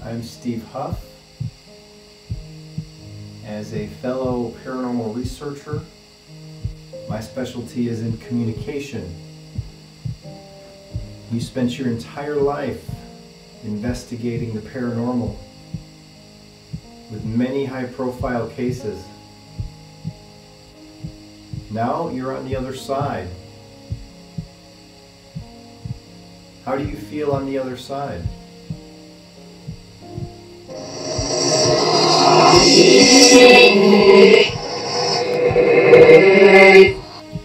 I'm Steve Huff. As a fellow paranormal researcher, my specialty is in communication. You spent your entire life investigating the paranormal with many high-profile cases. Now you're on the other side. How do you feel on the other side?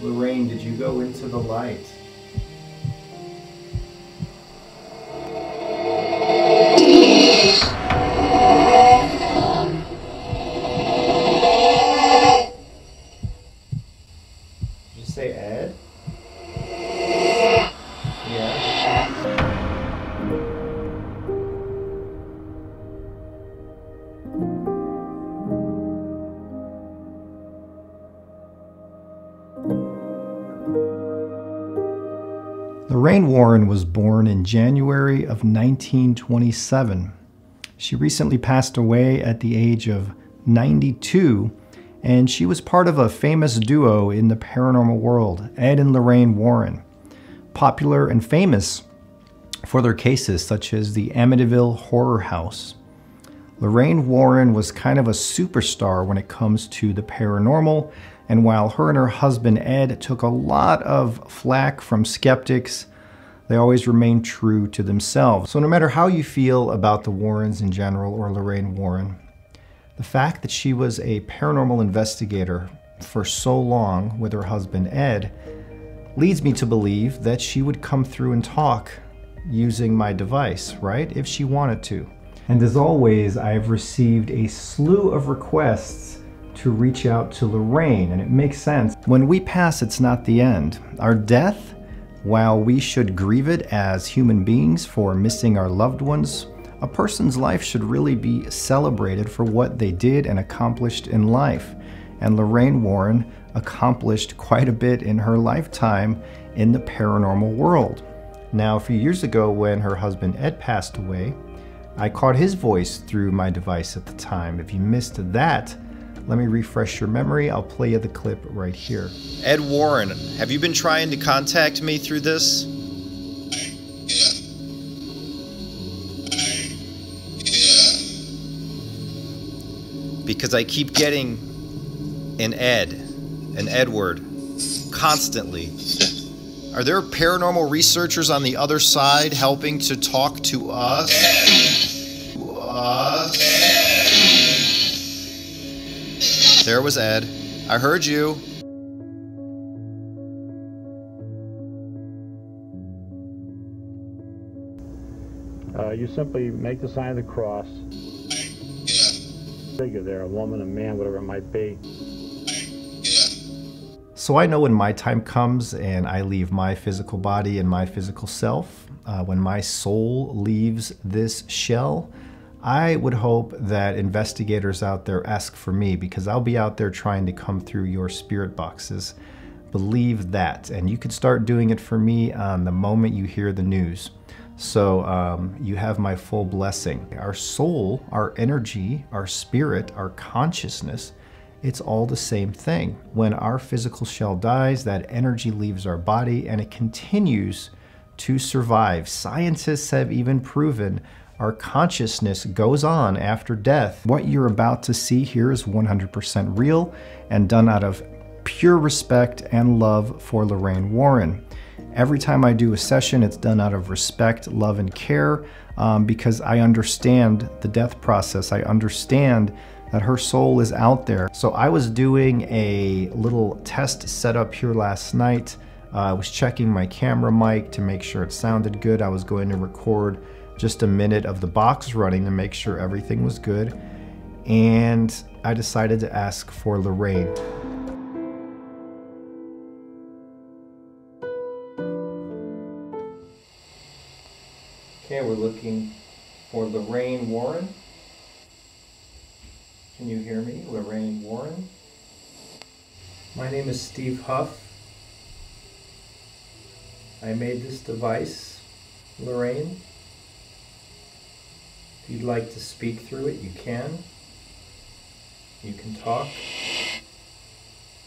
Lorraine, did you go into the light? Did you say Ed? Yeah. Lorraine Warren was born in January of 1927. She recently passed away at the age of 92, and she was part of a famous duo in the paranormal world, Ed and Lorraine Warren, popular and famous for their cases such as the Amityville Horror House. Lorraine Warren was kind of a superstar when it comes to the paranormal, and while her and her husband Ed took a lot of flack from skeptics, they always remained true to themselves. So no matter how you feel about the Warrens in general or Lorraine Warren, the fact that she was a paranormal investigator for so long with her husband Ed leads me to believe that she would come through and talk using my device, right? If she wanted to. And as always, I've received a slew of requests to reach out to Lorraine, and it makes sense. When we pass, it's not the end. Our death, while we should grieve it as human beings for missing our loved ones, a person's life should really be celebrated for what they did and accomplished in life. And Lorraine Warren accomplished quite a bit in her lifetime in the paranormal world. Now, a few years ago when her husband Ed passed away, I caught his voice through my device at the time. If you missed that, let me refresh your memory. I'll play you the clip right here. Ed Warren, have you been trying to contact me through this? Because I keep getting an Ed, an Edward, constantly. Are there paranormal researchers on the other side helping to talk to us? There was Ed. I heard you. You simply make the sign of the cross. Figure there, a woman, a man, whatever it might be. So I know when my time comes and I leave my physical body and my physical self, when my soul leaves this shell, I would hope that investigators out there ask for me, because I'll be out there trying to come through your spirit boxes. Believe that. And you can start doing it for me on the moment you hear the news. So you have my full blessing. Our soul, our energy, our spirit, our consciousness, it's all the same thing. When our physical shell dies, that energy leaves our body and it continues to survive. Scientists have even proven our consciousness goes on after death. What you're about to see here is 100% real and done out of pure respect and love for Lorraine Warren. Every time I do a session, it's done out of respect, love, and care because I understand the death process. I understand that her soul is out there. So I was doing a little test setup here last night. I was checking my camera mic to make sure it sounded good. I was going to record just a minute of the box running to make sure everything was good. And I decided to ask for Lorraine. Okay, we're looking for Lorraine Warren. Can you hear me? Lorraine Warren. My name is Steve Huff. I made this device, Lorraine. If you'd like to speak through it, you can. You can talk.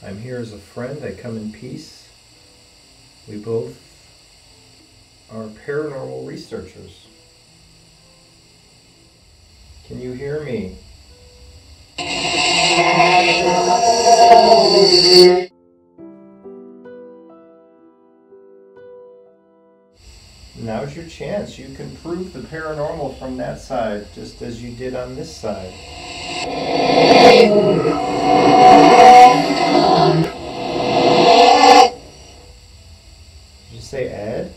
I'm here as a friend. I come in peace. We both are paranormal researchers. Can you hear me? Now's your chance. You can prove the paranormal from that side, just as you did on this side. Did you say Ed?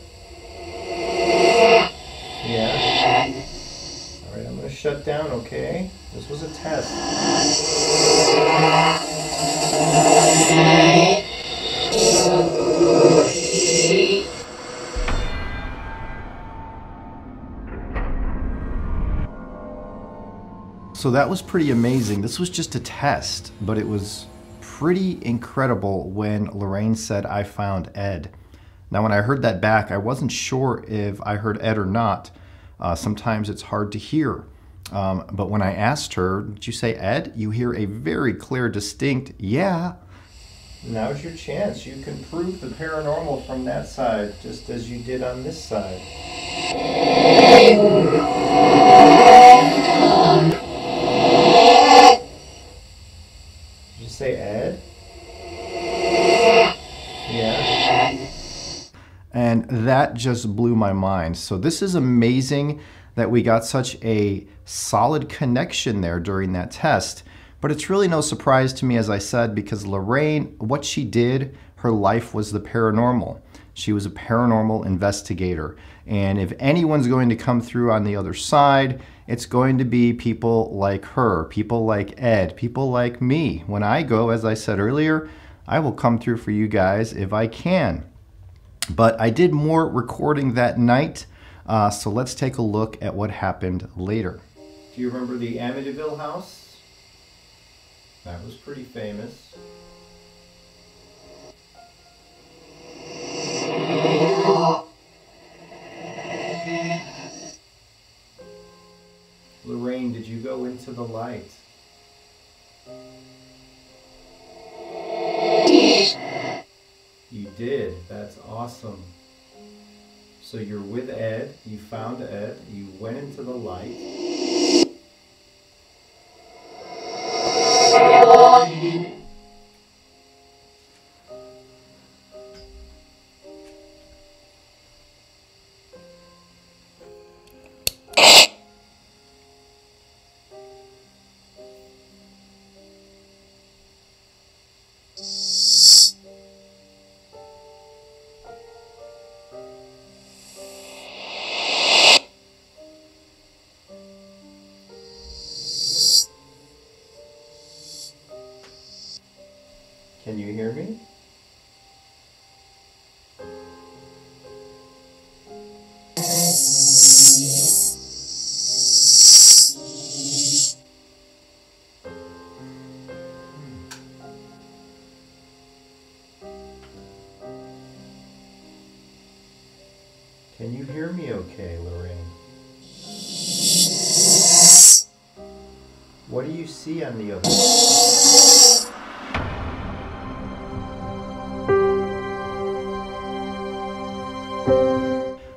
Yeah. Alright, I'm going to shut down, okay? This was a test. So that was pretty amazing. This was just a test, but it was pretty incredible when Lorraine said, "I found Ed." Now, when I heard that back, I wasn't sure if I heard Ed or not. Sometimes it's hard to hear. But when I asked her, "Did you say Ed?" you hear a very clear, distinct, "Yeah." Now's your chance. You can prove the paranormal from that side, just as you did on this side. Did you say Ed? Yeah. And that just blew my mind. So this is amazing that we got such a solid connection there during that test. But it's really no surprise to me, as I said, because Lorraine, what she did, her life was the paranormal. She was a paranormal investigator. And if anyone's going to come through on the other side, it's going to be people like her, people like Ed, people like me. When I go, as I said earlier, I will come through for you guys if I can. But I did more recording that night, so let's take a look at what happened later. Do you remember the Amityville house? That was pretty famous. Lorraine, did you go into the light? You did. That's awesome. So you're with Ed, you found Ed, you went into the light. Can you hear me? Can you hear me okay, Lorraine? What do you see on the other side?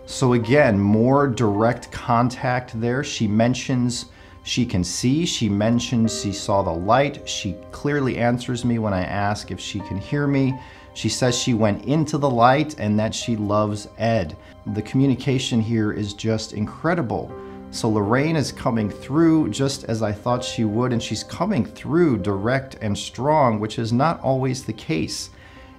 So again, more direct contact there. She mentions she can see. She mentions she saw the light. She clearly answers me when I ask if she can hear me. She says she went into the light and that she loves Ed. The communication here is just incredible. So Lorraine is coming through just as I thought she would, and she's coming through direct and strong, which is not always the case.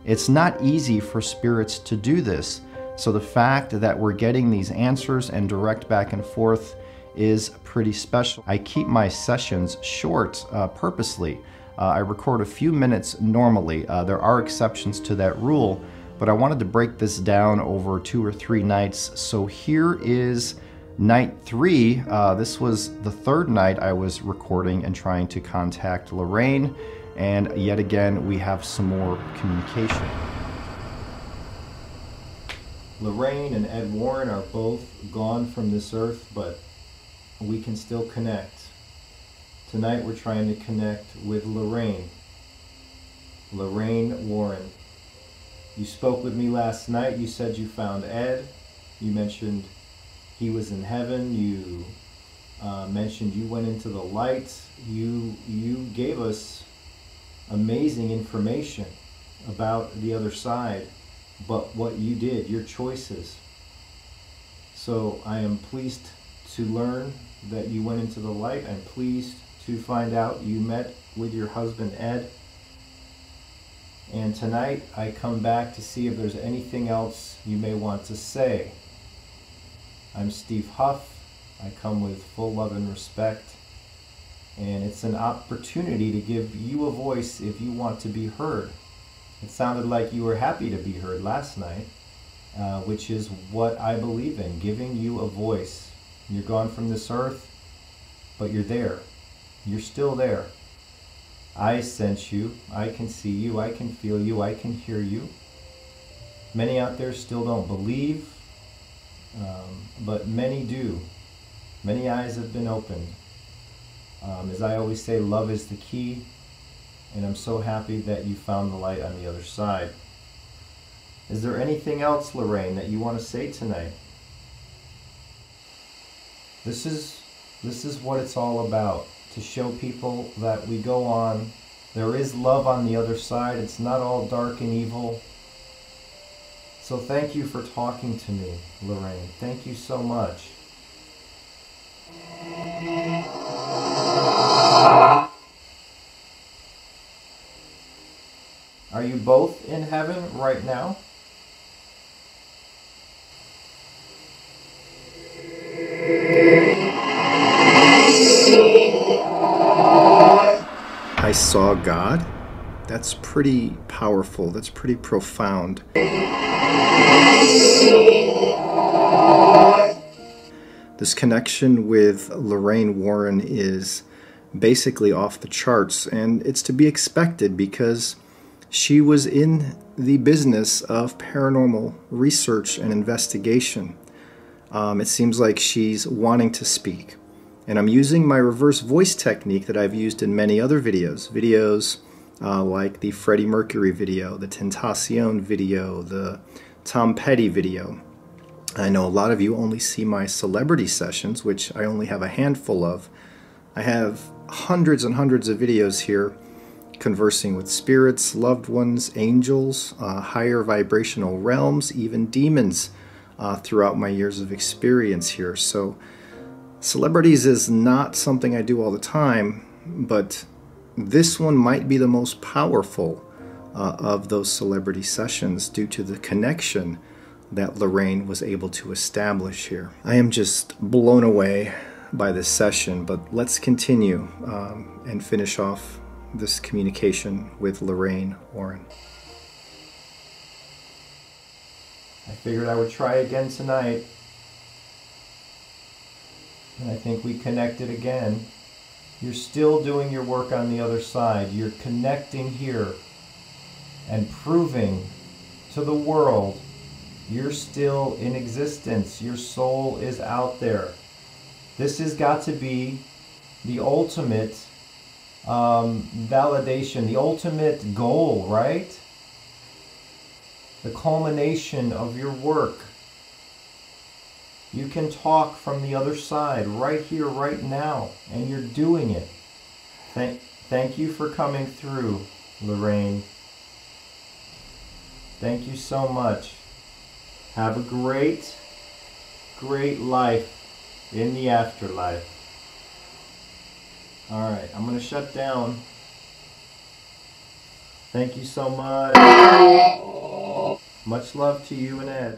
It's not easy for spirits to do this. So the fact that we're getting these answers and direct back and forth is pretty special. I keep my sessions short purposely. I record a few minutes normally. There are exceptions to that rule, but I wanted to break this down over 2 or 3 nights. So here is night 3. This was the 3rd night I was recording and trying to contact Lorraine. And yet again, we have some more communication. Lorraine and Ed Warren are both gone from this earth, but we can still connect. Tonight we're trying to connect with Lorraine Warren. You spoke with me last night. You said you found Ed. You mentioned he was in heaven. You mentioned you went into the light. You gave us amazing information about the other side, but what you did, your choices. So I am pleased to learn that you went into the light. I'm pleased to find out you met with your husband Ed. And tonight I come back to see if there's anything else you may want to say. I'm Steve Huff. I come with full love and respect. And it's an opportunity to give you a voice if you want to be heard. It sounded like you were happy to be heard last night, which is what I believe in, giving you a voice. You're gone from this earth, but you're there. You're still there. I sense you, I can see you, I can feel you, I can hear you. Many out there still don't believe, but many do. Many eyes have been opened. As I always say, love is the key, and I'm so happy that you found the light on the other side. Is there anything else, Lorraine, that you want to say tonight? This is what it's all about. To show people that we go on. There is love on the other side. It's not all dark and evil. So thank you for talking to me, Lorraine. Thank you so much. Are you both in heaven right now? I saw God. That's pretty powerful. That's pretty profound. This connection with Lorraine Warren is basically off the charts, and it's to be expected because she was in the business of paranormal research and investigation. It seems like she's wanting to speak. And I'm using my reverse voice technique that I've used in many other videos. Like the Freddy Mercury video, the Tentacion video, the Tom Petty video. I know a lot of you only see my celebrity sessions, which I only have a handful of. I have hundreds and hundreds of videos here conversing with spirits, loved ones, angels, higher vibrational realms, even demons throughout my years of experience here. So celebrities is not something I do all the time, but this one might be the most powerful of those celebrity sessions due to the connection that Lorraine was able to establish here. I am just blown away by this session, but let's continue and finish off this communication with Lorraine Warren. I figured I would try again tonight. And I think we connected again. You're still doing your work on the other side. You're connecting here and proving to the world you're still in existence. Your soul is out there. This has got to be the ultimate validation, the ultimate goal, right? The culmination of your work. You can talk from the other side right here, right now, and you're doing it. Thank you for coming through, Lorraine. Thank you so much. Have a great, great life in the afterlife. All right, I'm going to shut down. Thank you so much. Much love to you and Ed.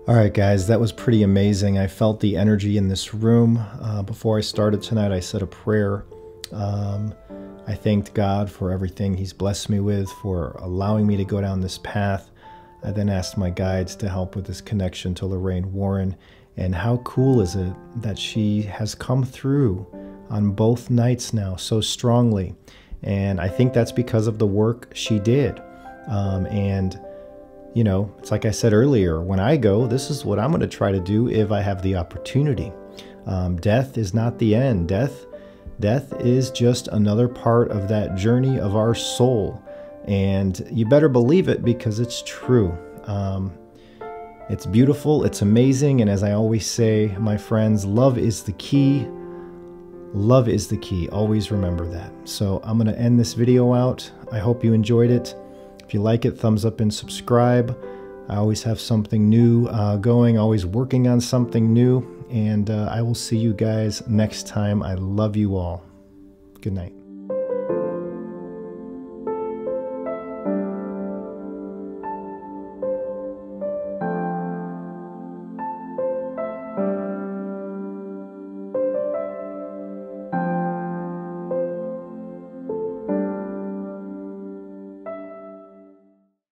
Alright guys, that was pretty amazing. I felt the energy in this room. Before I started tonight, I said a prayer. I thanked God for everything He's blessed me with, for allowing me to go down this path. I then asked my guides to help with this connection to Lorraine Warren. And how cool is it that she has come through on both nights now so strongly. And I think that's because of the work she did. And you know, it's like I said earlier, when I go, this is what I'm going to try to do if I have the opportunity. Death is not the end. Death is just another part of that journey of our soul. And you better believe it, because it's true. It's beautiful, it's amazing, and as I always say, my friends, love is the key. Love is the key. Always remember that. So I'm going to end this video out. I hope you enjoyed it. If you like it, thumbs up and subscribe. I always have something new going, always working on something new, and I will see you guys next time. I love you all. Good night.